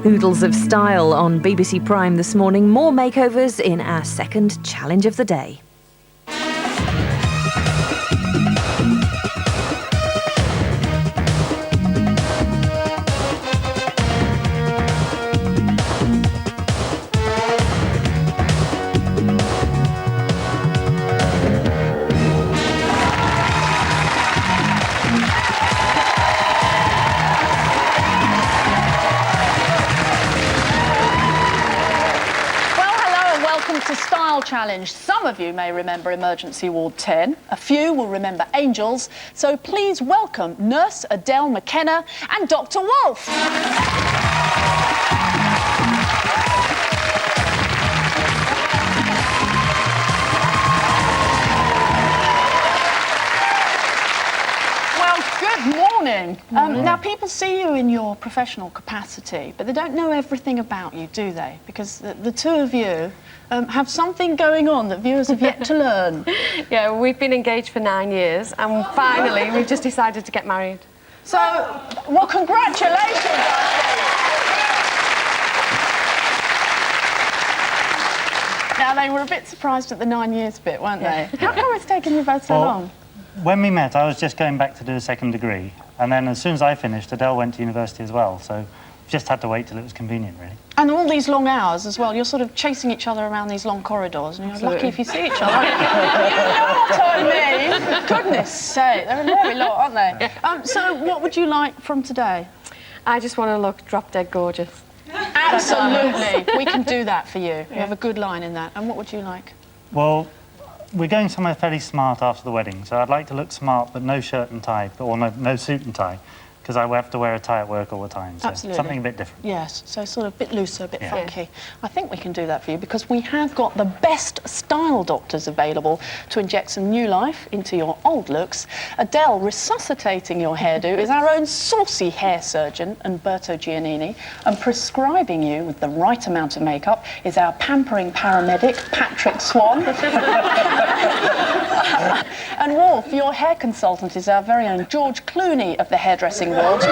Oodles of style on BBC Prime this morning. More makeovers in our second challenge of the day. To Style Challenge. Some of you may remember Emergency Ward 10. A few will remember Angels. So please welcome Nurse Adele McKenna and Dr. Wolf. Good morning. Now, people see you in your professional capacity, but they don't know everything about you, do they? Because the two of you have something going on that viewers have yet to learn. Yeah, we've been engaged for 9 years, and finally we've just decided to get married. So, well, congratulations. Now, they were a bit surprised at the 9 years bit, weren't they? How come it's taken you both so long? When we met, I was just going back to do a second degree, and then as soon as I finished, Adele went to university as well, so just had to wait till it was convenient, really. And all these long hours as well, you're sort of chasing each other around these long corridors, and you're lucky if you see each other. You know what I mean? Goodness sake, they're a very lot, aren't they? So what would you like from today? I just want to look drop-dead gorgeous. Absolutely, we can do that for you. You have a good line in that. And what would you like? Well, we're going somewhere fairly smart after the wedding, so I'd like to look smart, but no shirt and tie, or no suit and tie, because I have to wear a tie at work all the time, so Absolutely. something a bit different. Yes, so sort of a bit looser, a bit funky. I think we can do that for you, because we have got the best style doctors available to inject some new life into your old looks. Adele, resuscitating your hairdo, is our own saucy hair surgeon, Umberto Giannini, and prescribing you with the right amount of makeup is our pampering paramedic, Patrick Swan. And Wolf, your hair consultant, is our very own George Clooney of the hairdressing world,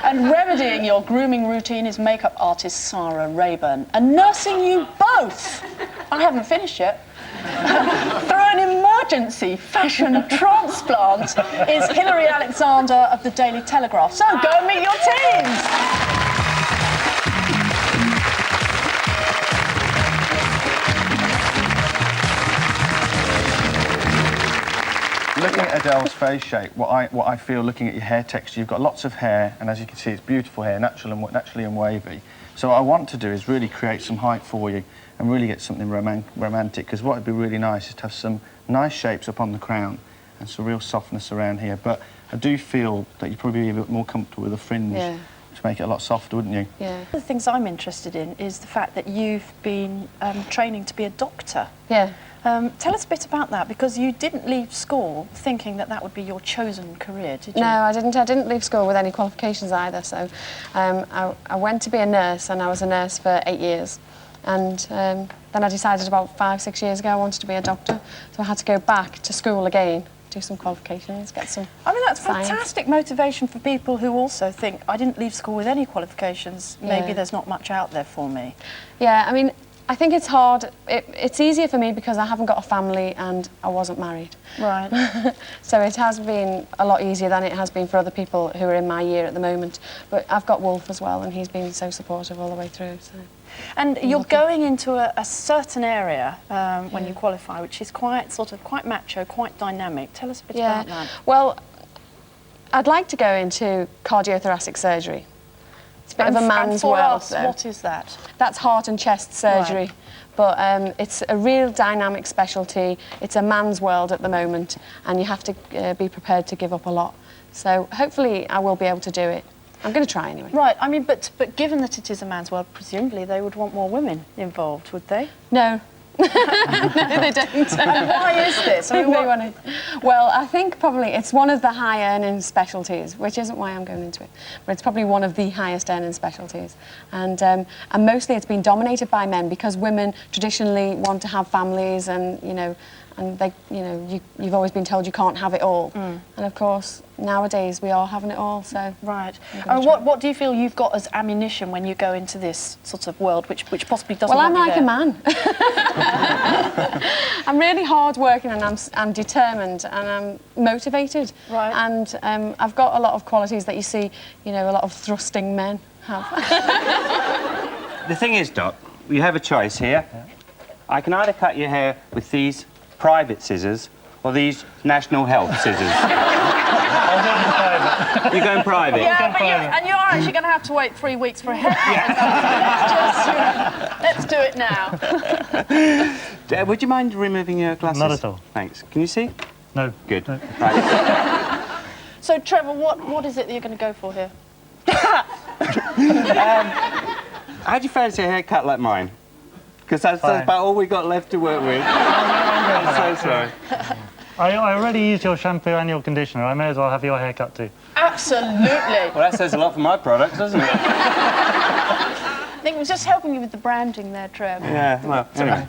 and remedying your grooming routine is makeup artist Sarah Rayburn. And nursing you both, I haven't finished yet, through an emergency fashion transplant is Hilary Alexander of the Daily Telegraph. So go and meet your teams. Looking at Adele's face shape, what I feel looking at your hair texture, you've got lots of hair, and as you can see, it's beautiful hair, naturally and wavy. So what I want to do is really create some height for you and really get something romantic, because what would be really nice is to have some nice shapes up on the crown and some real softness around here. But I do feel that you'd probably be a bit more comfortable with a fringe to make it a lot softer, wouldn't you? Yeah. One of the things I'm interested in is the fact that you've been training to be a doctor. Yeah. Tell us a bit about that, because you didn't leave school thinking that that would be your chosen career, did you? No, I didn't. I didn't leave school with any qualifications either, so I went to be a nurse, and I was a nurse for 8 years. And then I decided about 5-6 years ago I wanted to be a doctor, so I had to go back to school again, do some qualifications, get some I mean, that's science. Fantastic motivation for people who also think, I didn't leave school with any qualifications, maybe there's not much out there for me. Yeah, I mean, I think it's hard. It's easier for me because I haven't got a family and I wasn't married. Right. So it has been a lot easier than it has been for other people who are in my year at the moment. But I've got Wolf as well, and he's been so supportive all the way through. So. And you're going into a certain area when you qualify, which is quite macho, quite dynamic. Tell us a bit about that. Well, I'd like to go into cardiothoracic surgery. It's a bit of a man's world. What is that? That's heart and chest surgery. Right. But it's a real dynamic specialty. It's a man's world at the moment, and you have to be prepared to give up a lot. So hopefully I will be able to do it. I'm going to try anyway. Right, I mean, but given that it is a man's world, presumably they would want more women involved, would they? No. No, they don't. And why is this? I mean, well, I think probably it's one of the high-earning specialties, which isn't why I'm going into it, but it's probably one of the highest-earning specialties. And mostly it's been dominated by men, because women traditionally want to have families and, you know, and they, you know, you've always been told you can't have it all. And of course, nowadays we are having it all. So right. And what do you feel you've got as ammunition when you go into this sort of world, which possibly doesn't? Well, I'm want you like there? a man. I'm really hard-working, and I'm determined, and I'm motivated. Right. And I've got a lot of qualities that you see, you know, a lot of thrusting men have. The thing is, Doc, you have a choice here. I can either cut your hair with these private scissors or these national health scissors. You're going private? Yeah, but you're actually going to have to wait 3 weeks for a haircut. Let's do it now. Would you mind removing your glasses? Not at all. Thanks. Can you see? No. Good. No. Right. So, Trevor, what is it that you're going to go for here? How do you fancy a haircut like mine? Because that's about all we got left to work with. I'm so sorry. I already used your shampoo and your conditioner. I may as well have your haircut too. Absolutely. Well, that says a lot for my products, doesn't it? I think we're just helping you with the branding there, Trev. Yeah, well, anyway,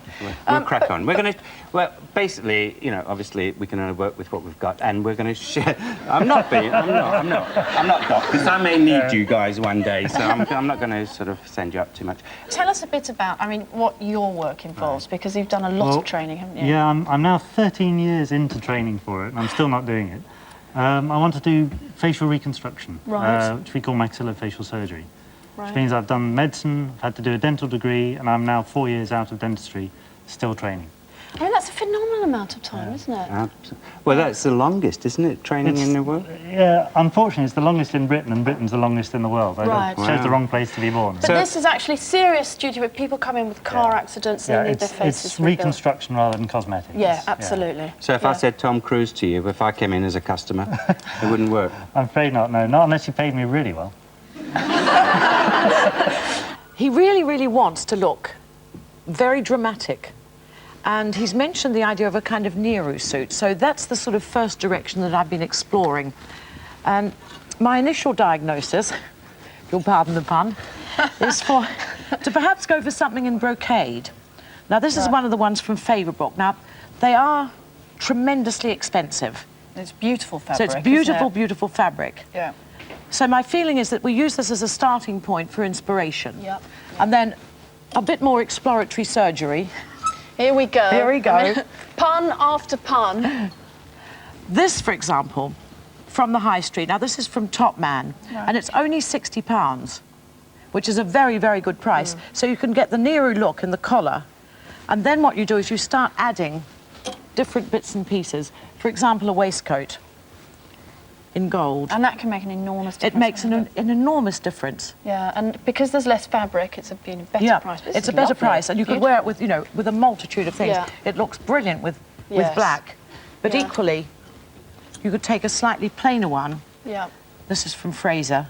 we'll crack on. We're going to, well, basically, you know, obviously, we can only work with what we've got, and we're going to share. I'm not, Doc, because I may need you guys one day, so I'm not going to sort of send you up too much. Tell us a bit about, I mean, what your work involves, because you've done a lot of training, haven't you? Yeah, I'm now 13 years into training for it, and I'm still not doing it. I want to do facial reconstruction, which we call maxillofacial surgery. Which means I've done medicine, I've had to do a dental degree, and I'm now 4 years out of dentistry, still training. I mean, that's a phenomenal amount of time, isn't it? Well, that's the longest, isn't it, training in the world? Yeah, unfortunately, it's the longest in Britain, and Britain's the longest in the world. Right. I chose the wrong place to be born. But this is actually serious due to people come in with car accidents and they need their faces it's rebuilt. reconstruction rather than cosmetic. Yeah, absolutely. So if I said Tom Cruise to you, if I came in as a customer, it wouldn't work? I'm afraid not, no. Not unless you paid me really well. He really, really wants to look very dramatic. And he's mentioned the idea of a kind of Nero suit. So that's the sort of first direction that I've been exploring. And my initial diagnosis, if you'll pardon the pun, is to perhaps go for something in brocade. Now, this is one of the ones from Favourbook. Now, they are tremendously expensive. It's beautiful fabric. So it's beautiful, beautiful fabric. Yeah. So my feeling is that we use this as a starting point for inspiration. Yep. And then a bit more exploratory surgery. Here we go. Here we go. I mean, pun after pun. This, for example, from the high street. Now, this is from Top Man, and it's only £60, which is a very, very good price. So you can get the Nero look in the collar, and then what you do is you start adding different bits and pieces. For example, a waistcoat in gold. And that can make an enormous difference. It makes an enormous difference. Yeah, and because there's less fabric, it's a better price. But It's a better price, and you could wear it with, you know, with a multitude of things. Yeah. It looks brilliant with Yes. black, but equally, you could take a slightly plainer one. Yeah. This is from Fraser,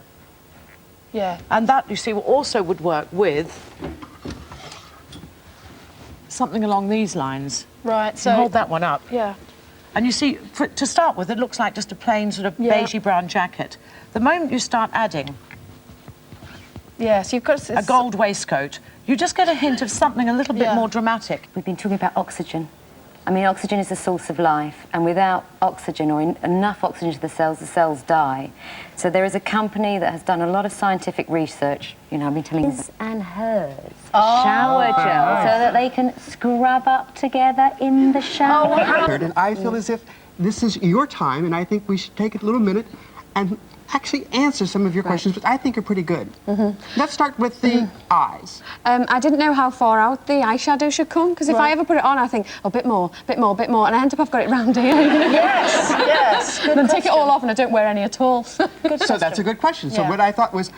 Yeah. and that, you see, also would work with something along these lines. Right, So so... hold that one up. Yeah. And you see, to start with, it looks like just a plain sort of beigey brown jacket. The moment you start adding Yes, you've got... a gold waistcoat, you just get a hint of something a little bit more dramatic. We've been talking about oxygen. I mean, oxygen is the source of life, and without oxygen or enough oxygen to the cells die. So there is a company that has done a lot of scientific research, you know, I've been telling you, his and hers shower gel, so that they can scrub up together in the shower. And I feel as if this is your time, and I think we should take a little minute and actually answer some of your questions, which I think are pretty good. Let's start with the eyes. I didn't know how far out the eyeshadow should come, because if I ever put it on, I think, oh, bit more, and I end up I've got it round here. Yes, yes. Good And then take it all off and I don't wear any at all. So that's a good question. So what I thought was,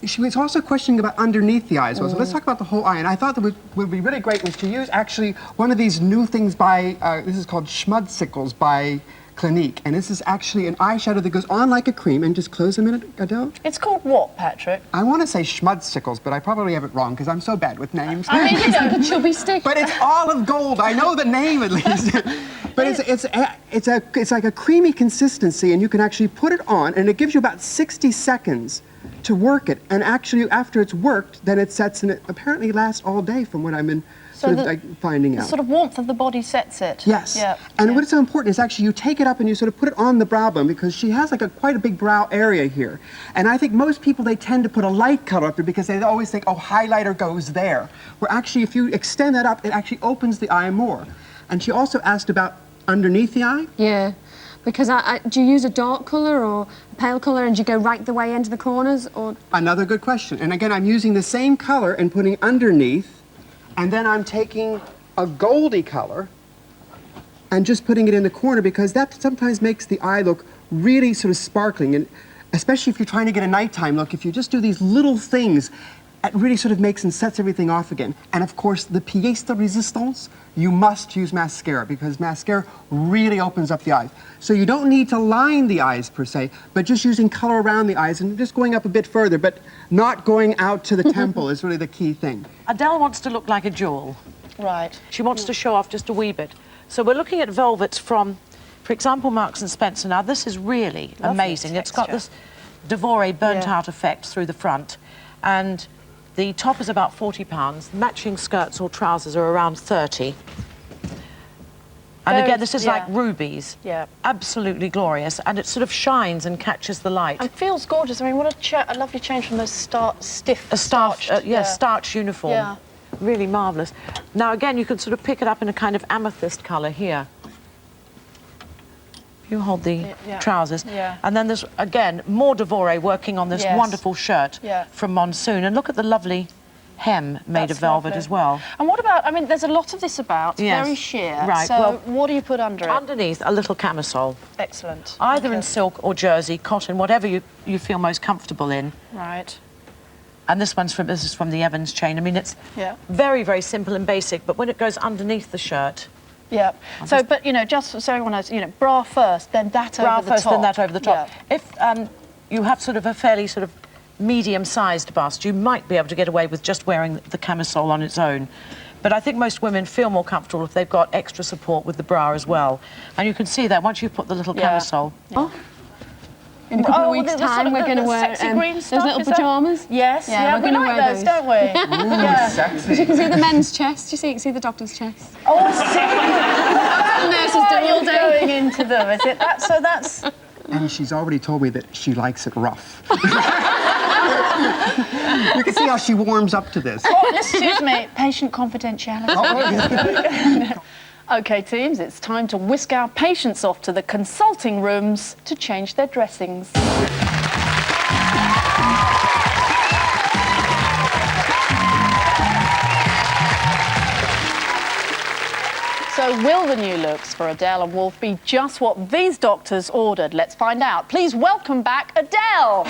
she was also questioning about underneath the eyes. So let's talk about the whole eye. And I thought that would be really great was to use actually one of these new things by, this is called Schmudzicles by Clinique. And this is actually an eyeshadow that goes on like a cream. And just close a minute, Adele. It's called what, Patrick? I want to say Schmudzicles, but I probably have it wrong because I'm so bad with names. I mean, you know, the chubby stick. But it's olive gold. I know the name at least. But it's like a creamy consistency, and you can actually put it on, and it gives you about 60 seconds to work it. And actually, after it's worked, then it sets, and it apparently lasts all day from what I've been sort of like finding the out. sort of warmth of the body sets it. Yes. Yeah. And what is so important is actually you take it up and you sort of put it on the brow bone because she has like quite a big brow area here. And I think most people, they tend to put a light color up there because they always think, oh, highlighter goes there. Where actually, if you extend that up, it actually opens the eye more. And she also asked about underneath the eye. Yeah. Because do you use a dark colour or a pale colour and do you go right the way into the corners? Or Another good question. And again, I'm using the same color and putting underneath, and then I'm taking a goldy color and just putting it in the corner because that sometimes makes the eye look really sort of sparkling. And especially if you're trying to get a nighttime look, if you just do these little things, it really sort of makes and sets everything off again. And of course, the pièce de résistance, you must use mascara because mascara really opens up the eyes. So you don't need to line the eyes per se, but just using color around the eyes and just going up a bit further, but not going out to the temple is really the key thing. Adele wants to look like a jewel. Right. She wants to show off just a wee bit. So we're looking at velvets from, for example, Marks & Spencer. Now, this is really amazing. It's got this Devore burnt-out effect through the front, and the top is about £40. Matching skirts or trousers are around 30. And again, this is like rubies. Yeah. Absolutely glorious. And it sort of shines and catches the light. And feels gorgeous. I mean, what a lovely change from those stiff, starched. Starch uniform. Yeah. Really marvellous. Now, again, you can sort of pick it up in a kind of amethyst colour here. You hold the trousers. Yeah. And then there's, again, more Devore working on this wonderful shirt from Monsoon. And look at the lovely hem made of velvet as well. And what about, I mean, there's a lot of this about, very sheer. Right. So well, what do you put under it? Underneath, a little camisole. Excellent. Either in silk or jersey, cotton, whatever you feel most comfortable in. Right. And this is from the Evans chain. I mean, it's very, very simple and basic, but when it goes underneath the shirt... Yeah. So, but, you know, just so everyone knows, you know, bra first, then that over the top. Bra first, then that over the top. Yeah. If you have sort of a fairly sort of medium-sized bust, you might be able to get away with just wearing the camisole on its own. But I think most women feel more comfortable if they've got extra support with the bra as well. And you can see that once you've put the little camisole... Oh. In a couple of weeks' time, we're going to wear those little pyjamas. Yes, yeah, we're going to wear those, don't we? Ooh, sexy. You can see the men's chest. You see the doctor's chest. Oh, I see. Nurses do all day. Going into them, is it? That's. And she's already told me that she likes it rough. You can see how she warms up to this. Oh, excuse me, patient confidentiality. OK, teams, it's time to whisk our patients off to the consulting rooms to change their dressings. So will the new looks for Adele and Wolf be just what these doctors ordered? Let's find out. Please welcome back Adele.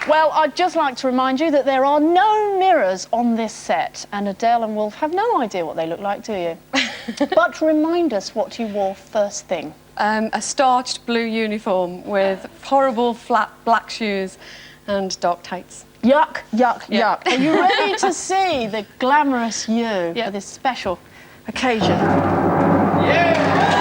Well, I'd just like to remind you that there are no mirrors on this set, and Adele and Wolf have no idea what they look like, do you? But remind us what you wore first thing. A starched blue uniform with horrible flat black shoes and dark tights. Yuck, yuck, yuck. Are you ready to see the glamorous you for this special occasion? Yeah!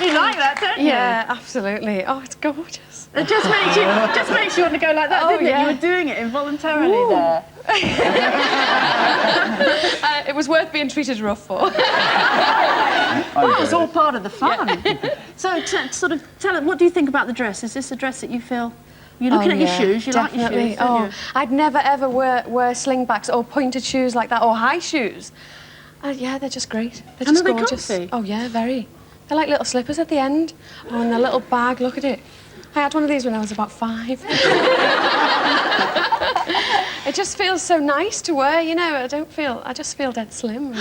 You like that, don't you? Yeah. Yeah, absolutely. Oh, it's gorgeous. It just makes you want to go like that, didn't it? You were doing it involuntarily there. It was worth being treated rough for. Well, it's all part of the fun. So, sort of, tell us, what do you think about the dress? Is this a dress that you feel... You're looking at your shoes, you definitely. like your shoes, don't you? I'd never, ever wear slingbacks or pointed shoes like that, or high shoes. Yeah, they're just great. They're just gorgeous. Comfy? Oh, yeah, very. They're like little slippers at the end. Oh, and their little bag, look at it. I had one of these when I was about 5. It just feels so nice to wear, you know. I just feel dead slim.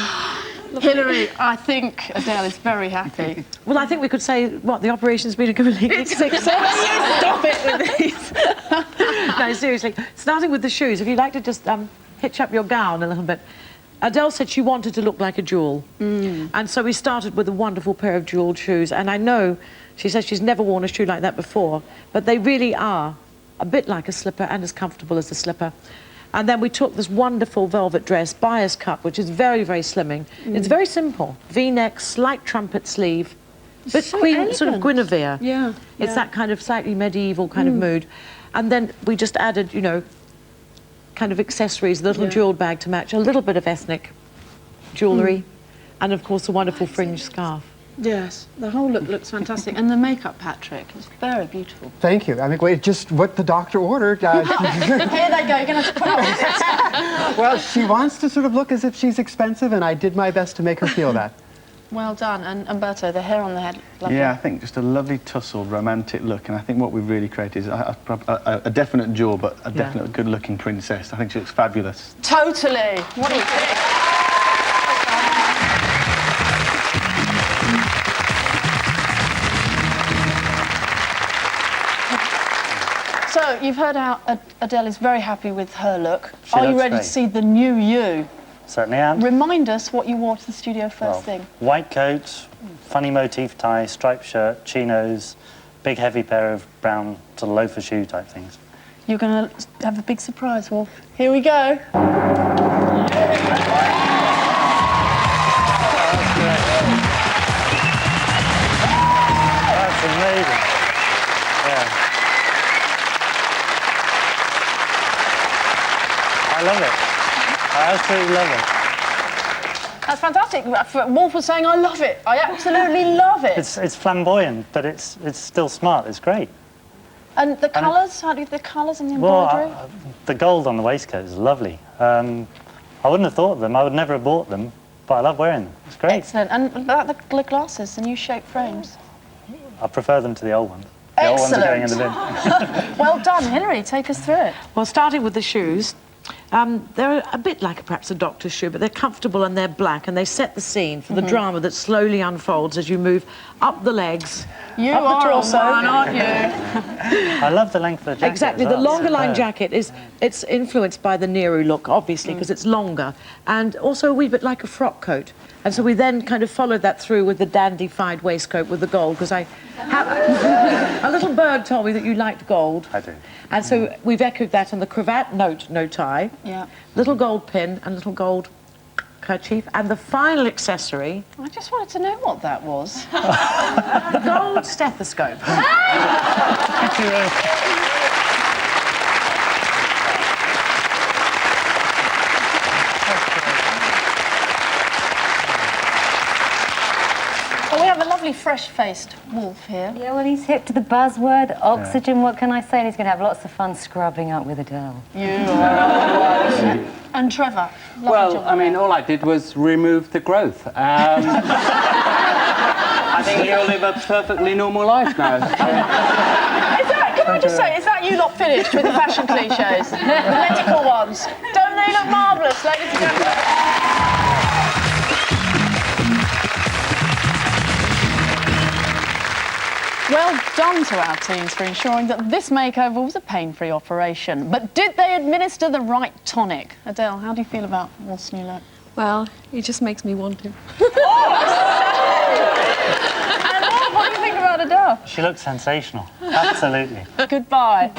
Hilary, I think Adele is very happy. Well, I think we could say, what, the operation's been a complete success. Stop it with these. No, seriously. Starting with the shoes, if you'd like to just hitch up your gown a little bit. Adele said she wanted to look like a jewel. And so we started with a wonderful pair of jewelled shoes. And I know, she says she's never worn a shoe like that before, but they really are a bit like a slipper and as comfortable as a slipper. And then we took this wonderful velvet dress, bias cut, which is very, very slimming. It's very simple. V-neck, slight trumpet sleeve, but so Queen, elegant. sort of Guinevere. Yeah. It's that kind of slightly medieval kind of mood. And then we just added, you know, kind of accessories, a little jewelled bag to match, a little bit of ethnic jewellery, and of course a wonderful fringe scarf. Yes, the whole look looks fantastic. And the makeup, Patrick, is very beautiful. Thank you. I think just what the doctor ordered. Here they go, you're going to have to put up with it. Well, she wants to sort of look as if she's expensive, and I did my best to make her feel that. Well done. And Umberto, the hair on the head, lovely. Yeah, I think just a lovely tussled, romantic look, and I think what we've really created is a definite jewel, but a definite good-looking princess. I think she looks fabulous. Totally. What do you think? So, you've heard how Adele is very happy with her look. Are you ready to see the new you? Certainly am. Remind us what you wore to the studio first thing. White coat, funny motif tie, striped shirt, chinos, big heavy pair of brown sort of loafer shoe type things. You're going to have a big surprise, Wolf. Here we go. That's amazing. Yeah. I love it. I absolutely love it. That's fantastic. Wolf was saying, I love it. I absolutely love it. It's flamboyant, but it's still smart. It's great. And the colours? How do you, the colours and the embroidery? Well, the gold on the waistcoat is lovely. I wouldn't have thought of them. I would never have bought them, but I love wearing them. It's great. Excellent. And about the glasses, the new shape frames? I prefer them to the old ones. The old ones are going in the bin. Well done, Hilary. Take us through it. Well, starting with the shoes, they're a bit like perhaps a doctor's shoe, but they're comfortable and they're black, and they set the scene for the drama that slowly unfolds as you move up the legs. You up are the torso. on one, aren't you? I love the length of the jacket. Exactly. as The well. longer line Yeah. jacket it's influenced by the Nehru look, obviously, because it's longer, and also a wee bit like a frock coat. And so we then kind of followed that through with the dandified waistcoat with the gold, because a little bird told me that you liked gold. I do. And so we've echoed that on the cravat, no tie, Yeah. little gold pin and little gold kerchief, and the final accessory, I just wanted to know what that was. the gold stethoscope. Thank you. Well, we have a lovely fresh-faced Wolf here. Yeah, well, he's hip to the buzzword, oxygen, what can I say? And he's going to have lots of fun scrubbing up with Adele. You are. And Trevor. lovely Well, job. I mean, all I did was remove the growth. I think you'll live a perfectly normal life now. Can I just say, is that you not finished with the fashion cliches? The medical ones. Don't they look marvellous, ladies and gentlemen? Well done to our teams for ensuring that this makeover was a pain-free operation. But did they administer the right tonic? Adele, how do you feel about Wolf's new look? Well, it just makes me want him. And what do you think about Adele? She looks sensational. Absolutely. Goodbye.